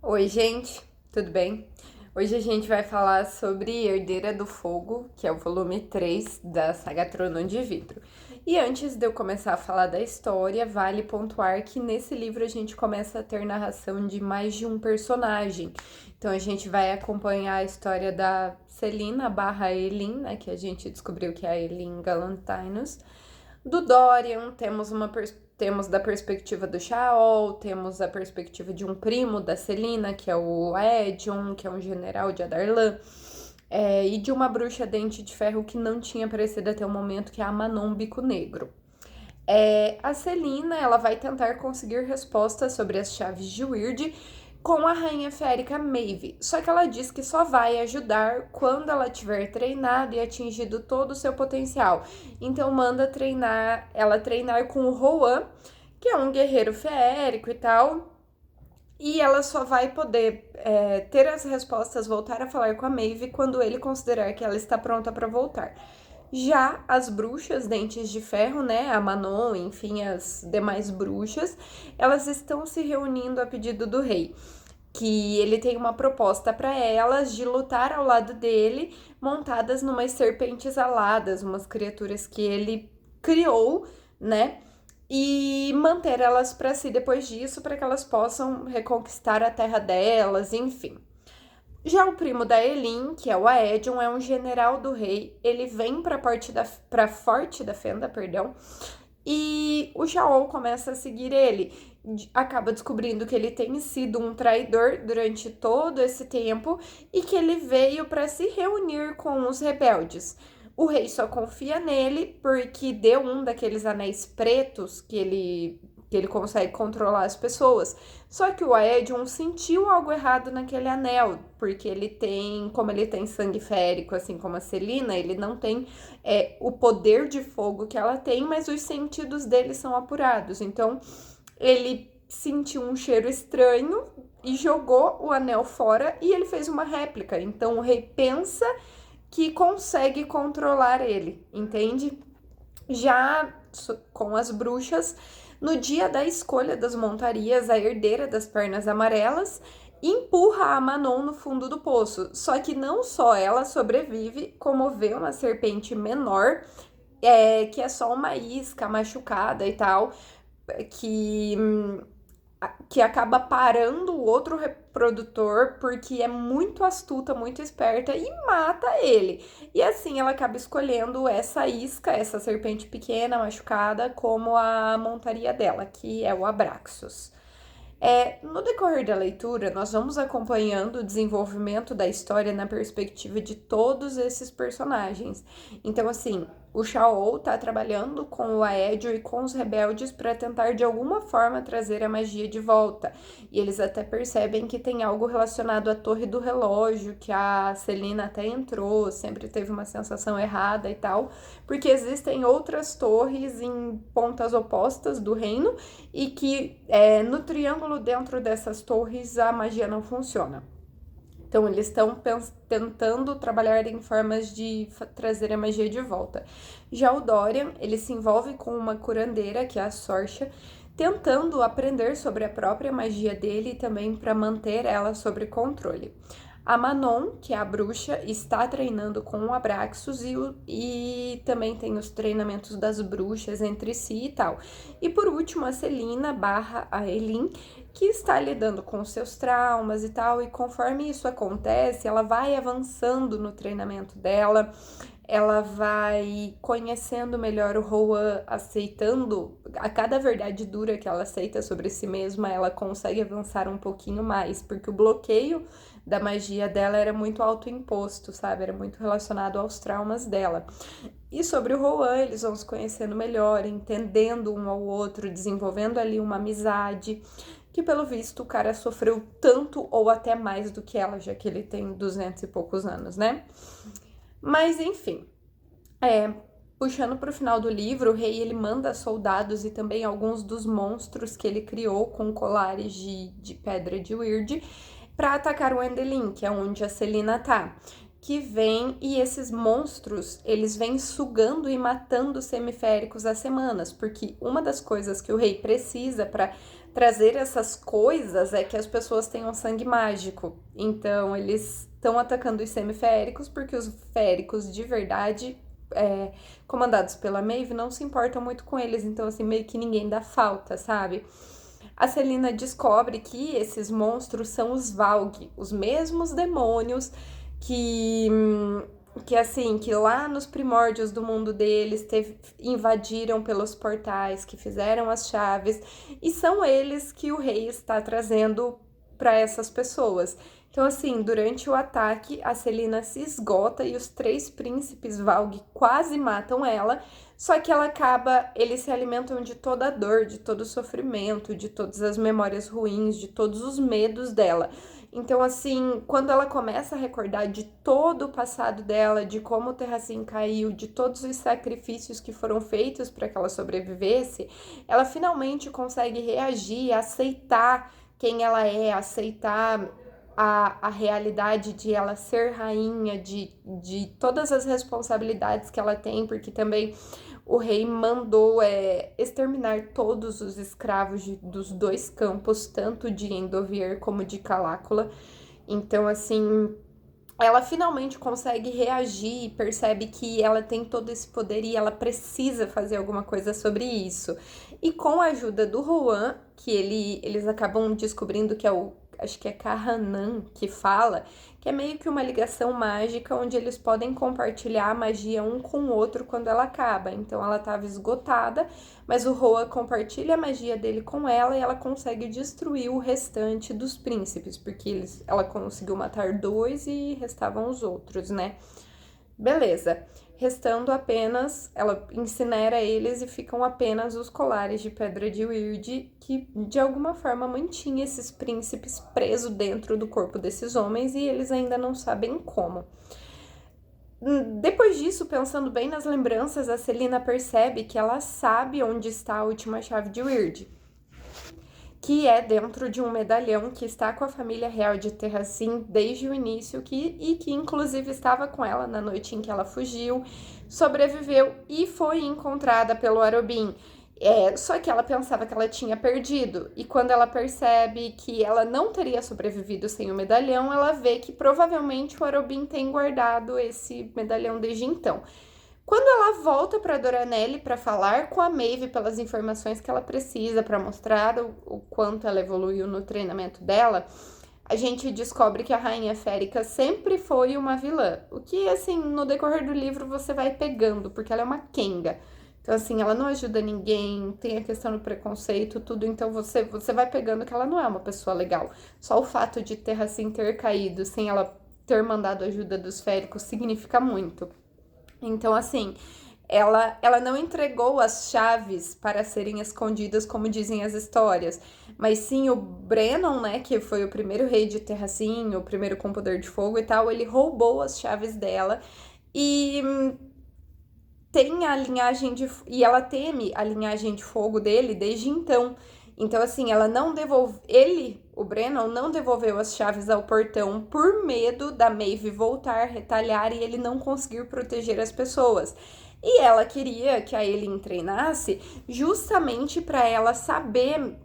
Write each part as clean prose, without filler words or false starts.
Oi, gente, tudo bem? Hoje a gente vai falar sobre Herdeira do Fogo, que é o volume 3 da saga Trono de Vidro. E antes de eu começar a falar da história, vale pontuar que nesse livro a gente começa a ter narração de mais de um personagem. Então a gente vai acompanhar a história da Celina barra Elin, né, que a gente descobriu que é a Elin Galantinos, do Dorian, temos da perspectiva do Shaol, temos a perspectiva de um primo da Celina, que é o Aedion, que é um general de Adarlan, e de uma bruxa dente de ferro que não tinha aparecido até o momento, que é a Manon Bico Negro. A Celina, ela vai tentar conseguir respostas sobre as chaves de Wyrd com a rainha férica Maeve. Só que ela diz que só vai ajudar quando ela tiver treinado e atingido todo o seu potencial. Então manda ela treinar com o Rohan, que é um guerreiro feérico e tal. E ela só vai poder ter as respostas, voltar a falar com a Maeve quando ele considerar que ela está pronta para voltar. Já as bruxas Dentes de Ferro, né, a Manon, enfim, as demais bruxas, elas estão se reunindo a pedido do rei, que ele tem uma proposta para elas de lutar ao lado dele, montadas numas serpentes aladas, umas criaturas que ele criou, né? E manter elas para si depois disso, para que elas possam reconquistar a terra delas, enfim. Já o primo da Elin, que é o Aedion, é um general do rei. Ele vem para Forte da Fenda, perdão, e o Shaol começa a seguir ele. Acaba descobrindo que ele tem sido um traidor durante todo esse tempo e que ele veio para se reunir com os rebeldes. O rei só confia nele porque deu um daqueles anéis pretos que ele consegue controlar as pessoas. Só que o Aedion sentiu algo errado naquele anel, porque como ele tem sangue férico, assim como a Celina, ele não tem o poder de fogo que ela tem, mas os sentidos dele são apurados. Então, ele sentiu um cheiro estranho e jogou o anel fora e ele fez uma réplica. Então, o rei pensa que consegue controlar ele, entende? Já com as bruxas, no dia da escolha das montarias, a herdeira das pernas amarelas empurra a Manon no fundo do poço. Só que não só ela sobrevive, como vê uma serpente menor, que é só uma isca machucada e tal, que que acaba parando o outro reprodutor porque é muito astuta, muito esperta e mata ele. E assim ela acaba escolhendo essa isca, essa serpente pequena, machucada, como a montaria dela, que é o Abraxos. No decorrer da leitura, nós vamos acompanhando o desenvolvimento da história na perspectiva de todos esses personagens. Então, assim, o Shaol tá trabalhando com o Aedio e com os rebeldes para tentar de alguma forma trazer a magia de volta. E eles até percebem que tem algo relacionado à torre do relógio, que a Celina até entrou, sempre teve uma sensação errada e tal, porque existem outras torres em pontas opostas do reino e que no triângulo dentro dessas torres a magia não funciona. Então eles estão tentando trabalhar em formas de trazer a magia de volta. Já o Dorian, ele se envolve com uma curandeira, que é a Sorcha, tentando aprender sobre a própria magia dele e também para manter ela sob controle. A Manon, que é a bruxa, está treinando com o Abraxos e também tem os treinamentos das bruxas entre si e tal. E por último, a Celina barra a Elin, que está lidando com seus traumas e tal, e conforme isso acontece, ela vai avançando no treinamento dela, ela vai conhecendo melhor o Rohan, aceitando a cada verdade dura que ela aceita sobre si mesma, ela consegue avançar um pouquinho mais, porque o bloqueio da magia dela era muito autoimposto, sabe? Era muito relacionado aos traumas dela. E sobre o Rohan, eles vão se conhecendo melhor, entendendo um ao outro, desenvolvendo ali uma amizade, que pelo visto o cara sofreu tanto ou até mais do que ela, já que ele tem 200 e poucos anos, né? Mas enfim, puxando para o final do livro, o rei ele manda soldados e também alguns dos monstros que ele criou com colares de pedra de Wyrd para atacar o Endelin, que é onde a Celina tá. Que vem e esses monstros, eles vêm sugando e matando semiféricos há semanas, porque uma das coisas que o rei precisa para trazer essas coisas é que as pessoas tenham sangue mágico. Então, eles estão atacando os semiféricos porque os féricos de verdade, comandados pela Maeve, não se importam muito com eles. Então, assim, meio que ninguém dá falta, sabe? A Celina descobre que esses monstros são os Valg, os mesmos demônios que lá nos primórdios do mundo deles invadiram pelos portais, que fizeram as chaves, e são eles que o rei está trazendo para essas pessoas. Então, assim, durante o ataque, a Celina se esgota e os 3 príncipes Valg quase matam ela, só que eles se alimentam de toda a dor, de todo o sofrimento, de todas as memórias ruins, de todos os medos dela. Então, assim, quando ela começa a recordar de todo o passado dela, de como o Terracin caiu, de todos os sacrifícios que foram feitos para que ela sobrevivesse, ela finalmente consegue reagir, aceitar quem ela é, aceitar a realidade de ela ser rainha, de todas as responsabilidades que ela tem, porque também o rei mandou exterminar todos os escravos dos 2 campos, tanto de Endovier como de Calácula. Então, assim, ela finalmente consegue reagir e percebe que ela tem todo esse poder e ela precisa fazer alguma coisa sobre isso. E com a ajuda do Rohan, que eles acabam descobrindo que acho que é Kahanan que fala, que é meio que uma ligação mágica onde eles podem compartilhar a magia um com o outro quando ela acaba. Então ela estava esgotada, mas o Rohan compartilha a magia dele com ela e ela consegue destruir o restante dos príncipes, porque ela conseguiu matar 2 e restavam os outros, né? Beleza. Restando apenas, ela incinera eles e ficam apenas os colares de pedra de Wyrd, que de alguma forma mantinha esses príncipes presos dentro do corpo desses homens e eles ainda não sabem como. Depois disso, pensando bem nas lembranças, a Celina percebe que ela sabe onde está a última chave de Wyrd, que é dentro de um medalhão que está com a família real de Terracin desde o início, e que inclusive estava com ela na noite em que ela fugiu, sobreviveu e foi encontrada pelo Arobin. Só que ela pensava que ela tinha perdido, e quando ela percebe que ela não teria sobrevivido sem o medalhão, ela vê que provavelmente o Arobin tem guardado esse medalhão desde então. Quando ela volta para Doranelli para falar com a Maeve pelas informações que ela precisa para mostrar o quanto ela evoluiu no treinamento dela, a gente descobre que a Rainha Férica sempre foi uma vilã. O que, assim, no decorrer do livro você vai pegando, porque ela é uma Kenga. Então, assim, ela não ajuda ninguém, tem a questão do preconceito, tudo. Então, você vai pegando que ela não é uma pessoa legal. Só o fato de Terracin ter caído sem ela ter mandado ajuda dos féricos significa muito. Então, assim, ela não entregou as chaves para serem escondidas, como dizem as histórias, mas sim o Brennon, né, que foi o primeiro rei de Terracin, o primeiro com poder de fogo e tal, ele roubou as chaves dela e tem a linhagem e ela teme a linhagem de fogo dele desde então. Então, assim, o Brennon, não devolveu as chaves ao portão por medo da Maeve voltar, retalhar e ele não conseguir proteger as pessoas. E ela queria que a Aelin treinasse justamente para ela saber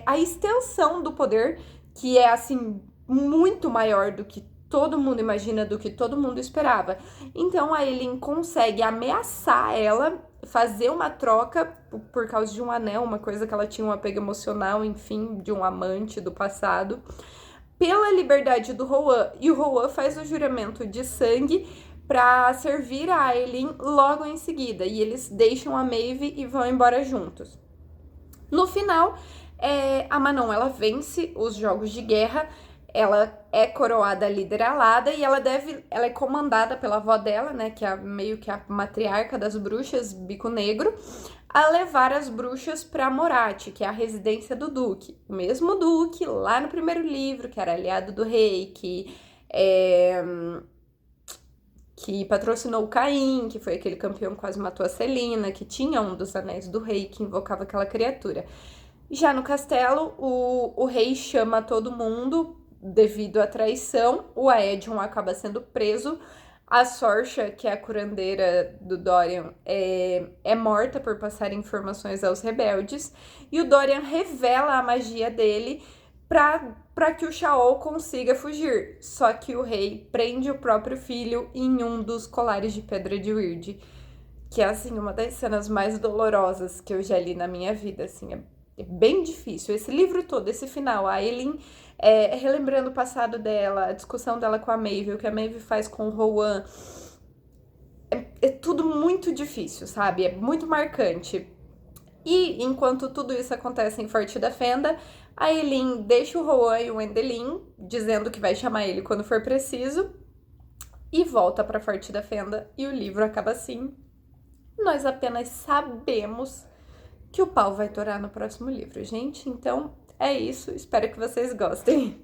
a extensão do poder, que é, assim, muito maior do que todo mundo imagina, do que todo mundo esperava. Então, a Aelin consegue ameaçar ela, fazer uma troca por causa de um anel, uma coisa que ela tinha um apego emocional, enfim, de um amante do passado, pela liberdade do Rohan. E o Rohan faz o juramento de sangue para servir a Aelin logo em seguida. E eles deixam a Maeve e vão embora juntos. No final, a Manon, ela vence os jogos de guerra. Ela é coroada líder alada e ela é comandada pela avó dela, né, que é meio que a matriarca das bruxas, Bico Negro, a levar as bruxas para Morat, que é a residência do Duque. O mesmo Duque, lá no primeiro livro, que era aliado do rei, que patrocinou o Caim, que foi aquele campeão que quase matou a Celina, que tinha um dos anéis do rei, que invocava aquela criatura. Já no castelo, o rei chama todo mundo devido à traição, o Aedion acaba sendo preso, A Sorcha, que é a curandeira do Dorian, é morta por passar informações aos rebeldes. E o Dorian revela a magia dele para que o Shaol consiga fugir. Só que o rei prende o próprio filho em um dos colares de pedra de Wyrd. Que é, assim, uma das cenas mais dolorosas que eu já li na minha vida, assim. É bem difícil. Esse livro todo, esse final, a Eileen relembrando o passado dela, a discussão dela com a Maeve, o que a Maeve faz com o Rowan. É tudo muito difícil, sabe? É muito marcante. E enquanto tudo isso acontece em Forte da Fenda, a Eileen deixa o Rowan e o Endelin, dizendo que vai chamar ele quando for preciso, e volta para Forte da Fenda, e o livro acaba assim. Nós apenas sabemos que o pau vai torar no próximo livro, gente. Então é isso, espero que vocês gostem.